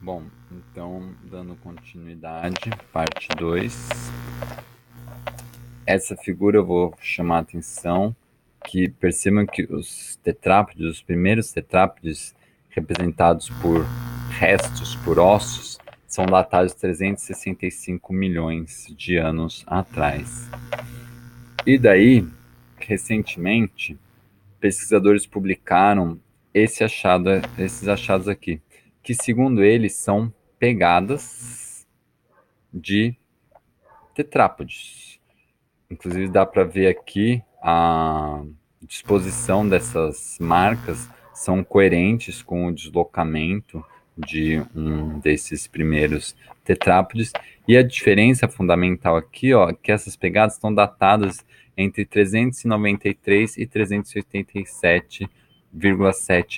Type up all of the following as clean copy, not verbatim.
Bom, então, dando continuidade, parte 2. Essa figura eu vou chamar a atenção que percebam que os tetrápodes, os primeiros tetrápodes representados por restos, por ossos, são datados 365 milhões de anos atrás. E daí, recentemente, pesquisadores publicaram esses achados aqui, que segundo eles são pegadas de tetrápodes. Inclusive dá para ver aqui a disposição dessas marcas são coerentes com o deslocamento de um desses primeiros tetrápodes. E a diferença fundamental aqui, ó, é que essas pegadas estão datadas entre 393 e 387,7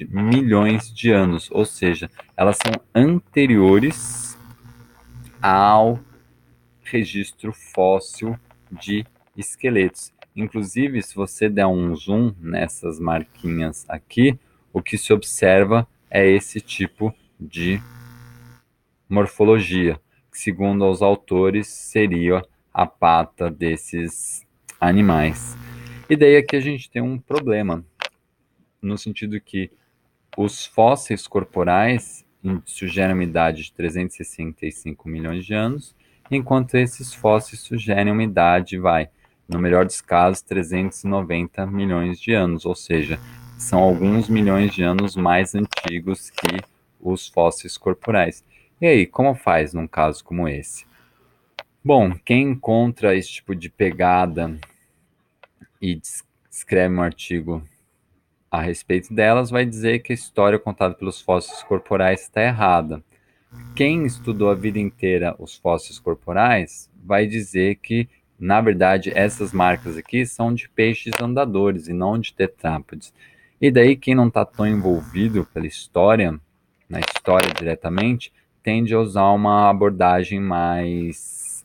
milhões de anos, ou seja, elas são anteriores ao registro fóssil de esqueletos. Inclusive, se você der um zoom nessas marquinhas aqui, o que se observa é esse tipo de morfologia, que segundo os autores seria a pata desses animais. E daí aqui a gente tem um problema, no sentido que os fósseis corporais sugerem uma idade de 365 milhões de anos, enquanto esses fósseis sugerem uma idade, no melhor dos casos, 390 milhões de anos, ou seja, são alguns milhões de anos mais antigos que os fósseis corporais. E aí, como faz num caso como esse? Bom, quem encontra esse tipo de pegada e escreve um artigo a respeito delas vai dizer que a história contada pelos fósseis corporais está errada. Quem estudou a vida inteira os fósseis corporais vai dizer que, na verdade, essas marcas aqui são de peixes andadores e não de tetrápodes. E daí quem não está tão envolvido pela história, na história diretamente, tende a usar uma abordagem mais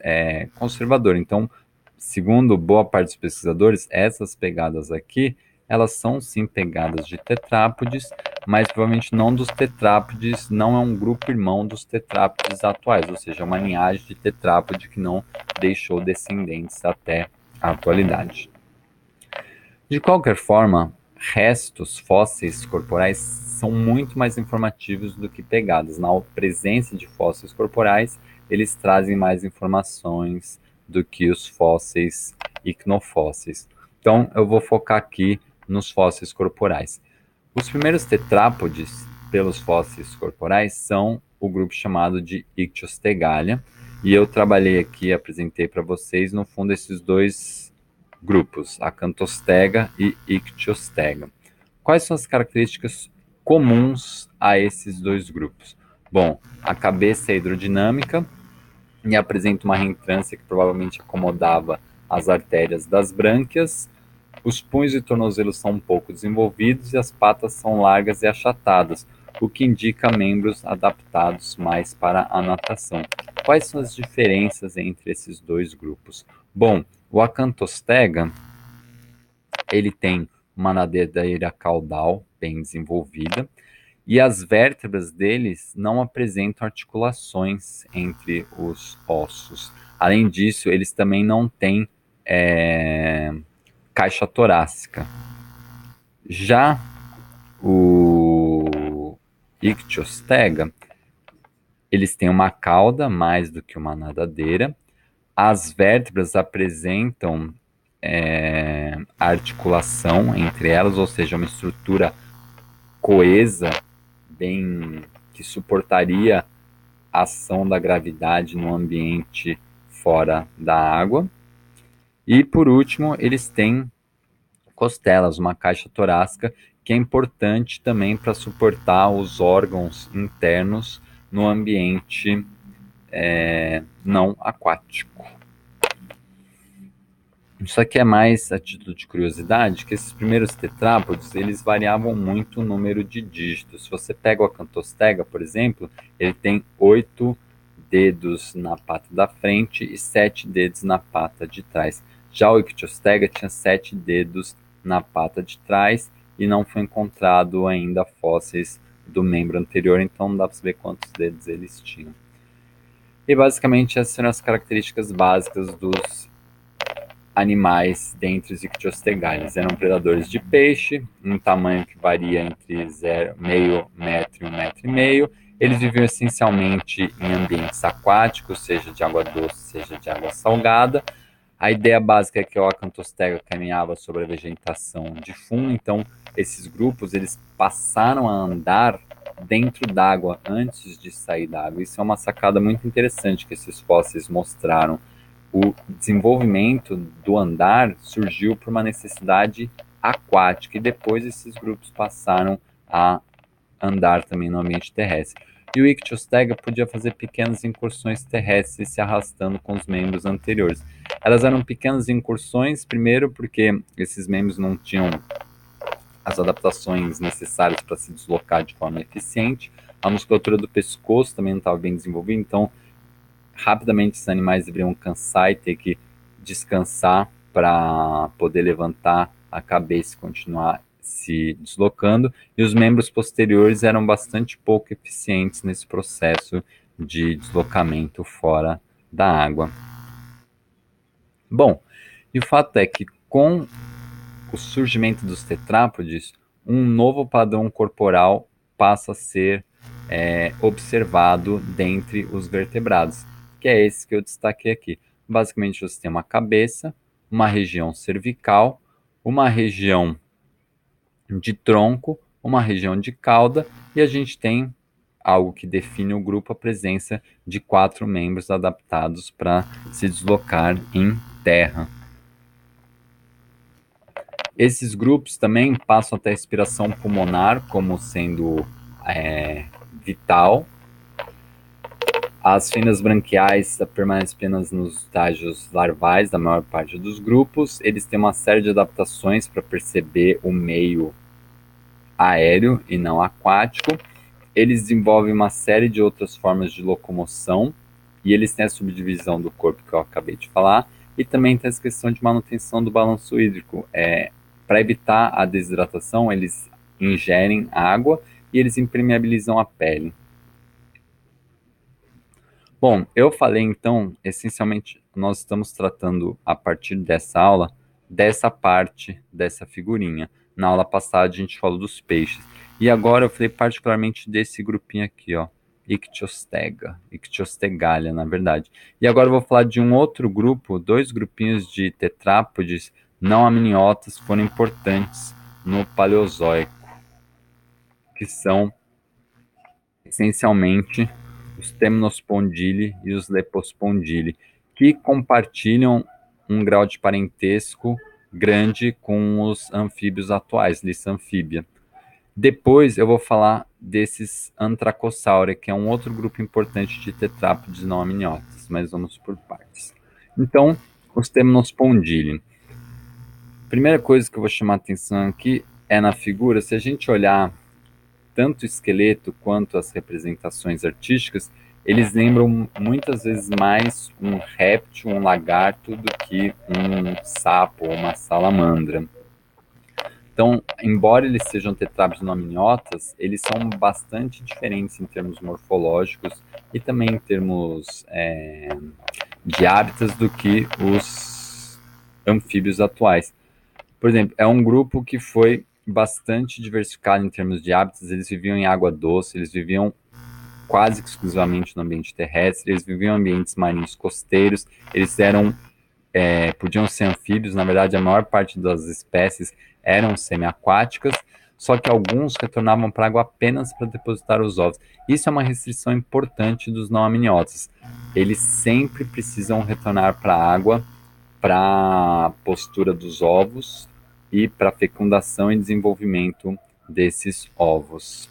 conservadora. Então, segundo boa parte dos pesquisadores, essas pegadas aqui, elas são sim pegadas de tetrápodes, mas provavelmente não dos tetrápodes, não é um grupo irmão dos tetrápodes atuais, ou seja, uma linhagem de tetrápode que não deixou descendentes até a atualidade. De qualquer forma, restos fósseis corporais são muito mais informativos do que pegadas. Na presença de fósseis corporais, eles trazem mais informações do que os fósseis icnofósseis. Então, eu vou focar aqui nos fósseis corporais. Os primeiros tetrápodes, pelos fósseis corporais, são o grupo chamado de Ichthyostega, e eu trabalhei aqui, apresentei para vocês, no fundo, esses dois grupos, Acanthostega e Ichthyostega. Quais são as características comuns a esses dois grupos? Bom, a cabeça é hidrodinâmica e apresenta uma reentrância que provavelmente acomodava as artérias das brânquias. Os punhos e tornozelos são um pouco desenvolvidos e as patas são largas e achatadas, o que indica membros adaptados mais para a natação. Quais são as diferenças entre esses dois grupos? Bom, o Acanthostega, ele tem uma nadadeira caudal bem desenvolvida e as vértebras deles não apresentam articulações entre os ossos. Além disso, eles também não têm caixa torácica. Já o Ichthyostega, eles têm uma cauda mais do que uma nadadeira. As vértebras apresentam articulação entre elas, ou seja, uma estrutura coesa, bem que suportaria a ação da gravidade no ambiente fora da água. E por último, eles têm costelas, uma caixa torácica que é importante também para suportar os órgãos internos no ambiente não aquático. Isso aqui é mais a título de curiosidade, que esses primeiros tetrápodes, eles variavam muito o número de dígitos. Se você pega o Acanthostega, por exemplo, ele tem 8 dedos na pata da frente e 7 dedos na pata de trás. Já o Ichthyostega tinha 7 dedos na pata de trás e não foi encontrado ainda fósseis do membro anterior, então não dá para saber quantos dedos eles tinham. E basicamente essas são as características básicas dos animais dentre os Ictiostegali. Eles eram predadores de peixe, um tamanho que varia entre meio metro e 1,5 metro. Eles viviam essencialmente em ambientes aquáticos, seja de água doce, seja de água salgada. A ideia básica é que o Acantostega caminhava sobre a vegetação de fundo, então esses grupos eles passaram a andar dentro d'água antes de sair d'água. Isso é uma sacada muito interessante que esses fósseis mostraram. O desenvolvimento do andar surgiu por uma necessidade aquática e depois esses grupos passaram a andar também no ambiente terrestre. E o Ictiostega podia fazer pequenas incursões terrestres se arrastando com os membros anteriores. Elas eram pequenas incursões, primeiro porque esses membros não tinham as adaptações necessárias para se deslocar de forma eficiente. A musculatura do pescoço também não estava bem desenvolvida, então rapidamente esses animais deveriam cansar e ter que descansar para poder levantar a cabeça e continuar se deslocando, e os membros posteriores eram bastante pouco eficientes nesse processo de deslocamento fora da água. Bom, e o fato é que com o surgimento dos tetrápodes, um novo padrão corporal passa a ser observado dentre os vertebrados, que é esse que eu destaquei aqui. Basicamente, você tem uma cabeça, uma região cervical, uma região de tronco, uma região de cauda, e a gente tem algo que define o grupo, a presença de 4 membros adaptados para se deslocar em terra. Esses grupos também passam a ter a respiração pulmonar como sendo vital. As fendas branquiais permanecem apenas nos estágios larvais da maior parte dos grupos. Eles têm uma série de adaptações para perceber o meio aéreo e não aquático. Eles desenvolvem uma série de outras formas de locomoção e eles têm a subdivisão do corpo que eu acabei de falar, e também tem essa questão de manutenção do balanço hídrico. Para evitar a desidratação, eles ingerem água e eles impermeabilizam a pele. Bom, eu falei então, essencialmente, nós estamos tratando a partir dessa aula, dessa parte dessa figurinha. Na aula passada a gente falou dos peixes. E agora eu falei particularmente desse grupinho aqui, ó, Ictiostegalia, na verdade. E agora eu vou falar de um outro grupo, 2 grupinhos de tetrápodes não amniotas foram importantes no Paleozoico, que são essencialmente os Temnospondyli e os Lepospondyli, que compartilham um grau de parentesco grande com os anfíbios atuais, Lissanfíbia. Depois eu vou falar desses Antracosauria, que é um outro grupo importante de tetrápodes não amniotas, mas vamos por partes. Então, os Temnospondyli. Primeira coisa que eu vou chamar a atenção aqui é na figura, se a gente olhar tanto o esqueleto quanto as representações artísticas, eles lembram muitas vezes mais um réptil, um lagarto, do que um sapo ou uma salamandra. Então, embora eles sejam tetrápodes não amniotas, eles são bastante diferentes em termos morfológicos e também em termos de hábitos do que os anfíbios atuais. Por exemplo, é um grupo que foi bastante diversificado em termos de hábitos. Eles viviam em água doce, eles viviam quase exclusivamente no ambiente terrestre, eles viviam em ambientes marinhos costeiros, eles podiam ser anfíbios. Na verdade, a maior parte das espécies eram semiaquáticas, só que alguns retornavam para a água apenas para depositar os ovos. Isso é uma restrição importante dos não amniotas. Eles sempre precisam retornar para a água para a postura dos ovos e para a fecundação e desenvolvimento desses ovos.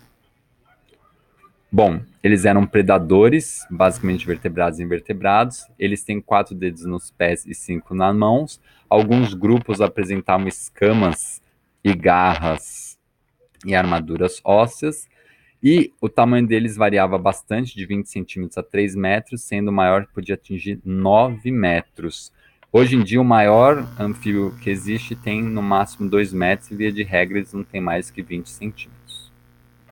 Bom, eles eram predadores, basicamente vertebrados e invertebrados. Eles têm 4 dedos nos pés e 5 nas mãos. Alguns grupos apresentavam escamas e garras e armaduras ósseas. E o tamanho deles variava bastante, de 20 centímetros a 3 metros, sendo o maior que podia atingir 9 metros. Hoje em dia, o maior anfíbio que existe tem no máximo 2 metros, e via de regra eles não têm mais que 20 centímetros.